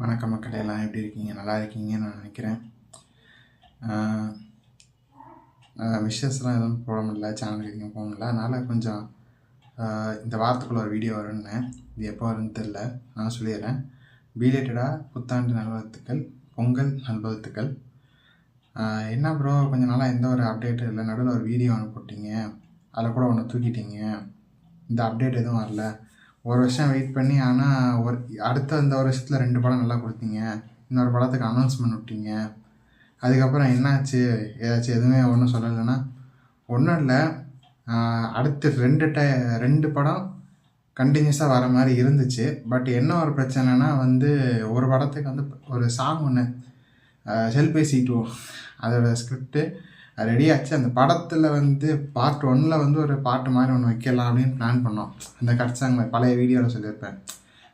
வணக்கம் மக்களே, எல்லாம் எப்படி இருக்கீங்க? நல்லா இருக்கீங்கன்னு நான் நினைக்கிறேன். விஷஸ்லாம் எதுவும் போட முடியல, சேனலுக்கு எதுவும் போக முடியல. அதனால் கொஞ்சம் இந்த வாரத்துக்குள்ள ஒரு வீடியோ வரும்னு, இது எப்போ வரும்னு தெரில, நான் சொல்லிடுறேன். பீலேட்டடாக புத்தாண்டு நல்வாழ்த்துக்கள், பொங்கல் நல்வாழ்த்துக்கள். என்ன ப்ரோ, கொஞ்சம் நாளாக எந்த ஒரு அப்டேட்டும் இல்லை, நடுவில் ஒரு வீடியோ ஒன்று போட்டிங்க, அதில் கூட ஒன்று தூக்கிட்டீங்க, இந்த அப்டேட் எதுவும் வரல. ஒரு வருஷம் வெயிட் பண்ணி, ஆனால் அடுத்த இந்த வருஷத்தில் 2 படம் நல்லா கொடுத்தீங்க, இன்னொரு படத்துக்கு அனௌன்ஸ்மெண்ட் விட்டீங்க, அதுக்கப்புறம் என்னாச்சு? ஏதாச்சும் எதுவுமே ஒன்றும் சொல்லலைன்னா ஒன்றும் இல்லை. அடுத்து 2 படம் கண்டினியூஸாக வர மாதிரி இருந்துச்சு. பட் என்ன ஒரு பிரச்சனைனா ஒரு படத்துக்கு ஒரு சாங் ஒன்று செல்பேசி 2 அதோட ஸ்கிரிப்டு ரெடி ஆச்சு. அந்த படத்தில் பார்ட் 1 ஒரு பாட்டு மாதிரி ஒன்று வைக்கலாம் அப்படின்னு பிளான் பண்ணோம். அந்த கட் சாங் மாதிரி, பழைய வீடியோவில் சொல்லியிருப்பேன்,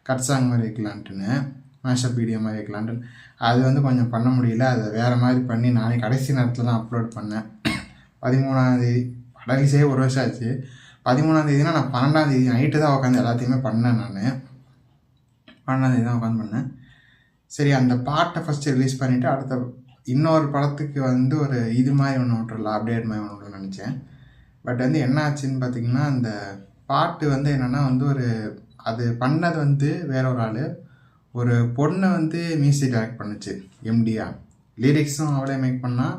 கட் சாங் மாதிரி வைக்கலான்ட்டுன்னு, மேஷப் வீடியோ மாதிரி வைக்கலான்ட்டு. அது கொஞ்சம் பண்ண முடியல. அதை வேறு மாதிரி பண்ணி நானே கடைசி நேரத்தில் தான் அப்லோட் பண்ணேன். 13ஆம் தேதி ரிலீஸே ஒரு வருஷம் ஆச்சு. 13ஆம் தேதினா நான் 12ஆம் தேதி நைட்டு தான் உட்காந்து எல்லாத்தையுமே பண்ணேன். நான் 12ஆம் தேதி தான் உட்காந்து பண்ணேன். சரி, அந்த பாட்டை ஃபஸ்ட்டு ரிலீஸ் பண்ணிவிட்டு அடுத்த இன்னொரு படத்துக்கு ஒரு இது மாதிரி ஒன்று விட்டுறலாம், அப்டேட் மாதிரி ஒன்று விட்டுறலாம் நினச்சேன். பட் என்ன ஆச்சுன்னு பார்த்தீங்கன்னா, அந்த பாட்டு என்னென்னா அது பண்ணது வேற ஒரு ஆள், ஒரு பொண்ணை மியூசிக் டைரக்ட் பண்ணுச்சு, எம்டியா. லிரிக்ஸும் அவளே மேக் பண்ணால்,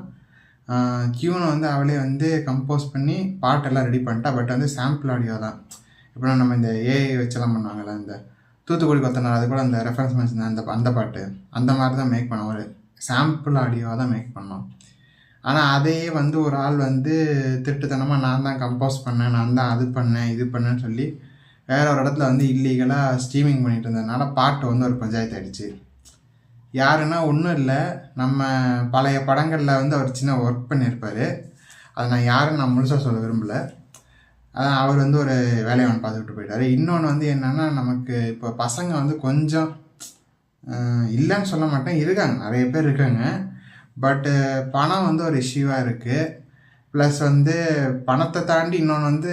டியூனை அவளே கம்போஸ் பண்ணி பாட்டெல்லாம் ரெடி பண்ணிட்டா. பட் சாம்பிள் ஆடியோ தான். இப்போ நம்ம இந்த ஏஐ வச்செல்லாம் பண்ணுவாங்கள்ல, இந்த தூத்துக்குடி கொத்தனார், அது கூட அந்த ரெஃபரன்ஸ் மென்ஷன் அந்த பாட்டு அந்த மாதிரி தான் மேக் பண்ணோம். ஒரு சாம்பிள் ஆடியோவாக தான் மேக் பண்ணோம். ஆனால் அதையே ஒரு ஆள் திருட்டுத்தனமாக நான் தான் கம்போஸ் பண்ணேன், நான் தான் அது பண்ணேன், இது பண்ணேன்னு சொல்லி வேற ஒரு இடத்துல இல்லீகலாக ஸ்ட்ரீமிங் பண்ணிட்டு இருந்ததுனால பாட்டு ஒரு பஞ்சாயத்து ஆகிடுச்சு. யாருன்னா ஒன்றும் இல்லை, நம்ம பழைய படங்களில் அவர் சின்ன ஒர்க் பண்ணியிருப்பார். அதை நான் யாருன்னு நான் முழுசாக சொல்ல விரும்பலை. அதான் அவர் ஒரு வேலையை பார்த்துக்கிட்டு போயிட்டார். இன்னொன்று என்னென்னா, நமக்கு இப்போ பசங்க கொஞ்சம் இல்லைன்னு சொல்ல மாட்டேன், இருக்காங்க, நிறைய பேர் இருக்காங்க. பட்டு பணம் ஒரு இஷ்யூவாக இருக்குது. ப்ளஸ் பணத்தை தாண்டி இன்னொன்று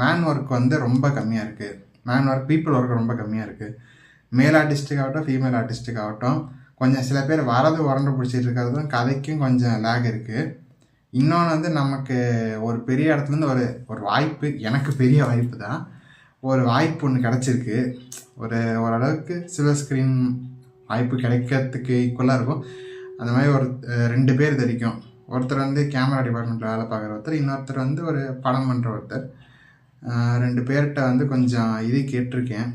மேன் ஒர்க் ரொம்ப கம்மியாக இருக்குது. மேன் ஒர்க், பீப்புள் ஒர்க் ரொம்ப கம்மியாக இருக்குது. மேல் ஆர்டிஸ்ட்டுக்கு ஆகட்டும், ஃபீமேல் ஆர்டிஸ்ட்டுக்கு ஆகட்டும், கொஞ்சம் சில பேர் உரண்டு பிடிச்சிட்டு இருக்கிறதும் கதைக்கும் கொஞ்சம் லேக் இருக்குது. இன்னொன்று நமக்கு ஒரு பெரிய இடத்துலேருந்து ஒரு வாய்ப்பு, எனக்கு பெரிய வாய்ப்பு தான், ஒரு வாய்ப்பு ஒன்று கிடச்சிருக்கு. ஓரளவுக்கு சில்வர் ஸ்க்ரீன் வாய்ப்பு கிடைக்கிறதுக்கு ஈக்குவலாக இருக்கும். அந்த மாதிரி 2 பேர் தெரிக்கும். ஒருத்தர் கேமரா டிபார்ட்மெண்ட்டில் வேலை பார்க்குற ஒருத்தர், இன்னொருத்தர் ஒரு படம் பண்ணுற ஒருத்தர். 2 பேர்கிட்ட கொஞ்சம் இது கேட்டிருக்கேன்.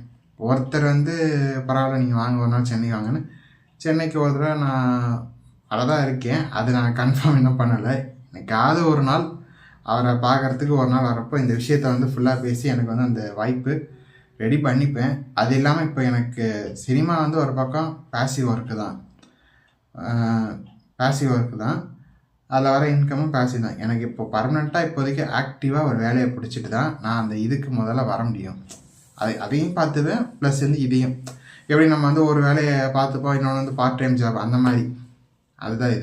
ஒருத்தர் பரவாயில்ல, நீங்கள் வாங்க, ஒரு நாள் சென்னை வாங்கன்னு. சென்னைக்கு ஒரு தடவை நான் அதை தான் இருக்கேன். அது நான் கன்ஃபார்ம் இன்னும் பண்ணலை. எனக்காவது ஒரு நாள் அவரை பார்க்குறதுக்கு ஒரு நாள் வரப்போ இந்த விஷயத்தை ஃபுல்லாக பேசி எனக்கு அந்த வாய்ப்பு ரெடி பண்ணிப்பேன். அது இல்லாமல் இப்போ எனக்கு சினிமா ஒரு பக்கம் பேசிவ் ஒர்க்கு தான், அதில் வர இன்கமும் பேசிவ் தான். எனக்கு இப்போ பர்மனெண்ட்டாக இப்போதைக்கு ஆக்டிவாக ஒரு வேலையை பிடிச்சிட்டு தான் நான் அந்த இதுக்கு முதல்ல வர முடியும். அதையும் பார்த்துவேன், ப்ளஸ் இதையும் எப்படி நம்ம ஒரு வேலையை பார்த்துப்போம், இன்னொன்று பார்ட் டைம் ஜாப் அந்த மாதிரி. அதுதான்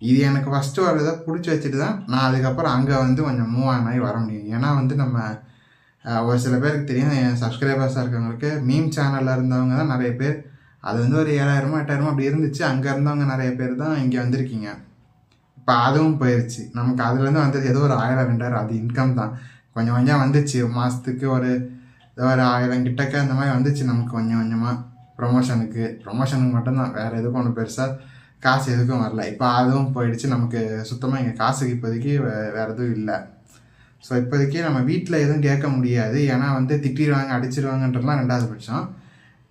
இது எனக்கு ஃபஸ்ட்டு ஒரு இதை பிடிச்சி வச்சுட்டு தான் நான் அதுக்கப்புறம் அங்கே கொஞ்சம் மூவ் ஆகி வர முடியும். ஏன்னா நம்ம ஒரு சில பேருக்கு தெரியும், என் சப்ஸ்கிரைபர்ஸாக இருக்கவங்களுக்கு மீம் சேனலில் இருந்தவங்க தான் நிறைய பேர். அது ஒரு 7,000 8,000 அப்படி இருந்துச்சு. அங்கே இருந்தவங்க நிறைய பேர் தான் இங்கே வந்திருக்கீங்க. இப்போ அதுவும் போயிடுச்சு. நமக்கு அதுலேருந்து ஏதோ ஒரு 1000 2000 அது இன்கம் தான். கொஞ்சம் கொஞ்சம் வந்துச்சு, மாதத்துக்கு ஒரு 1000 கிட்டக்க அந்த மாதிரி வந்துச்சு நமக்கு கொஞ்சம் கொஞ்சமாக. ப்ரொமோஷனுக்கு மட்டும்தான், வேறு எதுக்கும் ஒன்று பெருசாக காசு எதுக்கும் வரல. இப்போ அதுவும் போயிடுச்சு. நமக்கு சுத்தமாக இங்கே காசுக்கு இப்போதைக்கு வேறு எதுவும் இல்லை. ஸோ இப்போதைக்கு நம்ம வீட்டில் எதுவும் கேட்க முடியாது. ஏன்னா திட்டிடுவாங்க, அடிச்சிடுவாங்கன்றதுலாம் 2வது பட்சம்.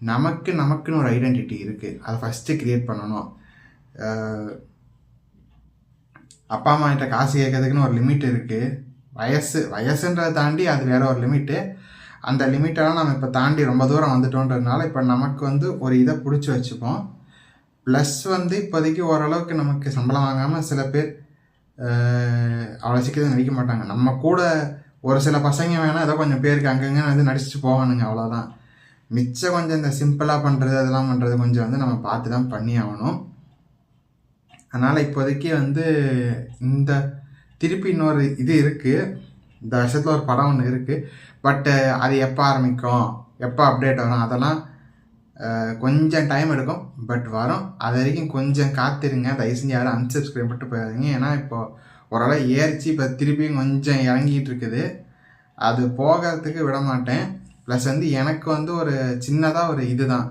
நமக்குன்னு ஒரு ஐடென்டிட்டி இருக்குது, அதை ஃபஸ்ட்டு க்ரியேட் பண்ணணும். அப்பா அம்மா கிட்ட காசு கேட்கறதுக்குன்னு ஒரு லிமிட் இருக்குது. வயசுன்றதை தாண்டி அது வேற ஒரு லிமிட்டு. அந்த லிமிட்டெல்லாம் நம்ம இப்போ தாண்டி ரொம்ப தூரம் வந்துட்டோன்றதுனால இப்போ நமக்கு ஒரு இதை பிடிச்சி வச்சுப்போம். ப்ளஸ் இப்போதைக்கு ஓரளவுக்கு நமக்கு சம்பளம் வாங்காமல் சில பேர் அவ்வளோ சீக்கிரம் நடிக்க மாட்டாங்க. நம்ம கூட ஒரு சில பசங்க வேணால் ஏதோ கொஞ்சம் பேருக்கு அங்கங்கே நடிச்சுட்டு போவானுங்க, அவ்வளோதான். மிச்சம் கொஞ்சம் இந்த சிம்பிளாக பண்ணுறது, அதெல்லாம் பண்ணுறது கொஞ்சம் நம்ம பார்த்து தான் பண்ணி ஆகணும். அதனால் இப்போதைக்கு இந்த திருப்பி இன்னொரு இது இருக்குது, இந்த வருஷத்தில் ஒரு படம் ஒன்று இருக்குது. பட்டு அது எப்போ ஆரம்பிக்கும், எப்போ அப்டேட் வரும், அதெல்லாம் கொஞ்சம் டைம் எடுக்கும், பட் வரும். அது வரைக்கும் கொஞ்சம் காத்திருங்க. தயவு செஞ்சு யாரும் அன்சப்ஸ்கிரைப் பண்ணிட்டு போயிடாதீங்க. ஏன்னா இப்போது ஓரளவு ஏறிச்சு, இப்போ திருப்பியும் கொஞ்சம் இறங்கிட்டு இருக்குது. அது போகிறதுக்கு விட மாட்டேன். ப்ளஸ் வந்து எனக்கு வந்து ஒரு சின்னதாக ஒரு இது தான்.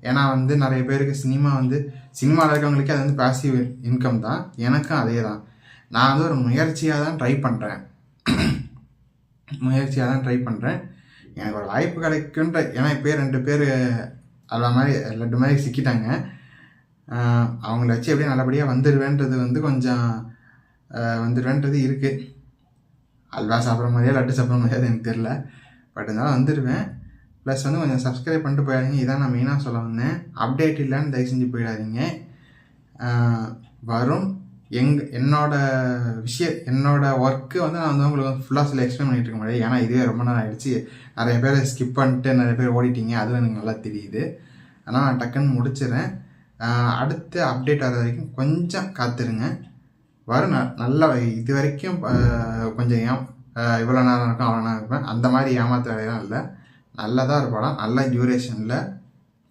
ஏன்னா வந்து நிறைய பேருக்கு சினிமாவில் இருக்கவங்களுக்கே அது வந்து பாசிவ் இன்கம் தான். எனக்கும் அதே தான். நான் வந்து ஒரு முயற்சியாக தான் ட்ரை பண்ணுறேன். எனக்கு ஒரு வாய்ப்பு கிடைக்குன்ற, ஏன்னா இப்போ 2 பேர் லட்டு மாதிரி சிக்கிட்டாங்க. அவங்கள வச்சு எப்படியும் நல்லபடியாக வந்துடுவேன்றது வந்து கொஞ்சம் வந்துடுவேன்றது இருக்குது. அல்வா சாப்பிட்ற மாதிரியா லட்டு சாப்பிட்ற மாதிரியாது எனக்கு தெரில, பட் இருந்தாலும் வந்துடுவேன். ப்ளஸ் வந்து கொஞ்சம் சப்ஸ்கிரைப் பண்ணிட்டு போயிடாதீங்க. இதான் நான் மெயினாக சொல்ல வந்தேன். அப்டேட் இல்லைன்னு தயவு செஞ்சு போயிடாதீங்க. வரும். என்னோட ஒர்க்கு வந்து நான் வந்து உங்களுக்கு ஃபுல்லாக சில எக்ஸ்பிளைன் பண்ணிகிட்டு இருக்க முடியாது. ஏன்னா இதுவே ரொம்ப நேரம் ஆகிடுச்சு. நிறைய பேர் ஸ்கிப் பண்ணிட்டு நிறைய பேர் ஓடிட்டீங்க, அதுவும் எனக்கு நல்லா தெரியுது. ஆனால் நான் டக்குன்னு முடிச்சிடுறேன். அடுத்த அப்டேட் வர வரைக்கும் கொஞ்சம் காத்துருங்க. வரும். நல்லா இது வரைக்கும் கொஞ்சம் இவ்வளோ நேரம் இருக்கும் அவ்வளோ நேரம் இருப்பேன், அந்த மாதிரி ஏமாற்ற வேலையெல்லாம் இல்லை. நல்லதாக ஒரு படம், நல்ல டியூரேஷனில்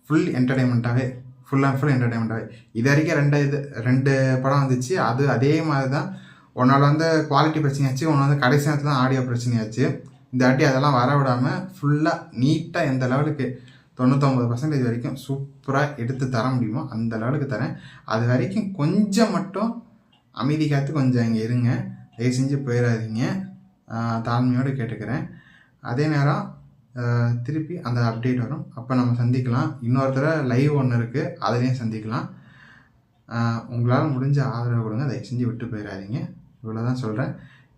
ஃபுல் என்டர்டெயின்மெண்ட்டாகவே, ஃபுல் என்டர்டெயின்மெண்ட்டாகவே. இது வரைக்கும் 2 படம் வந்துச்சு. அதே மாதிரி தான். ஒன்றால் வந்து குவாலிட்டி பிரச்சனையாச்சு, ஒன்று வந்து கடைசி நேரத்தில் தான் ஆடியோ பிரச்சனையாச்சு. இந்த வாட்டி அதெல்லாம் வர விடாமல் ஃபுல்லாக நீட்டாக எந்த லெவலுக்கு 99% வரைக்கும் சூப்பராக எடுத்து தர முடியுமோ அந்த லெவலுக்கு தரேன். அது வரைக்கும் கொஞ்சம் மட்டும் அமைதி காத்து கொஞ்சம் இங்கே இருங்க. தயவு செஞ்சு போயிடாதீங்க, தாழ்மையோடு கேட்டுக்கிறேன். அதே நேரம் திருப்பி அந்த அப்டேட் வரும், அப்போ நம்ம சந்திக்கலாம். இன்னொருத்தர லைவ் ஒன்று இருக்குது, அதுலேயும் சந்திக்கலாம். உங்களால் முடிஞ்ச ஆதரவு கொடுங்க, தயவு செஞ்சு விட்டு போயிடாதீங்க. இவ்வளோ தான் சொல்கிறேன்.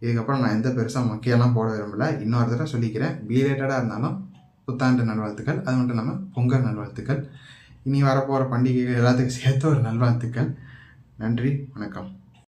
இதுக்கப்புறம் நான் எந்த பெருசாக மொக்கையெல்லாம் போட விரும்பலை. இன்னொரு தடவை சொல்லிக்கிறேன், பீலேட்டடாக இருந்தாலும் புத்தாண்டு நல்வாழ்த்துக்கள். அது மட்டும் இல்லாமல் பொங்கல் நல்வாழ்த்துக்கள். இனி வரப்போகிற பண்டிகைகள் எல்லாத்துக்கும் சேர்த்து ஒரு நல்வாழ்த்துக்கள். நன்றி, வணக்கம்.